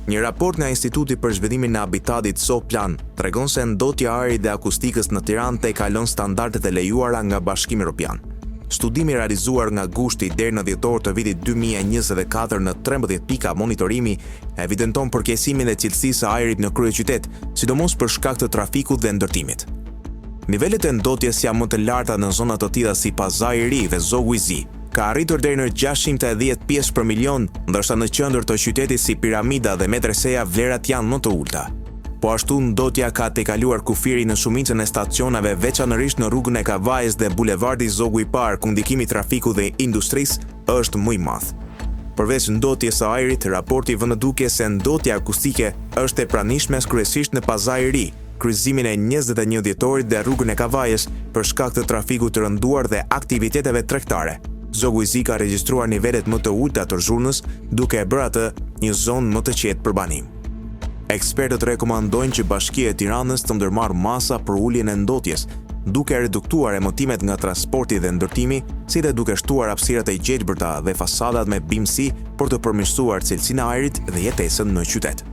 Një raport nga Instituti për Zhvillimin e Habitatit Soplan tregon se ndotja e ajrit dhe akustikës në Tiranë te kalon standardet e lejuara nga Bashkimi Evropian. Studimi realizuar nga gushti deri në dhjetor të vitit 2024 në 13 pika monitorimi evidenton përkeësimin e cilësisë së ajrit në kryeqytet, sidomos për shkak të trafikut dhe ndërtimit. Nivelet e ndotjes janë më të larta në zona të tilla si Pazari i Ri dhe Zogu i Zi. Ka arritur deri në 610 pjesë për milion, ndërsa në qendër të qytetit si Piramida dhe Metreseja vlerat janë më të ulta. Po ashtu ndotja ka tejkaluar kufiri në shumicën e stacioneve, veçanërisht në rrugën e Kavajës dhe bulevardi Zogu i Parë, ku ndikimi i trafikut dhe industrisë është më i madh. Përveç ndotjes së ajrit, raporti vën në dukje se ndotja akustike është e pranishme kryesisht në Pazari i Ri, kryqëzimin e 21 dhjetorit dhe rrugën e Kavajës për shkak të trafikut të rënduar dhe aktiviteteve tregtare. Zogu i Zi ka regjistruar nivelet më të ulta të zhurnës, duke e bërë atë një zonë më të qetë për banim. Ekspertët rekomandojnë që Bashkia e Tiranës të ndërmarrë masa për uljen e ndotjes, duke reduktuar emotimet nga transporti dhe ndërtimi, si dhe duke shtuar hapësirat e gjelbërta dhe fasadat me bimësi për të përmirësuar cilësinë e ajrit dhe jetesën në qytet.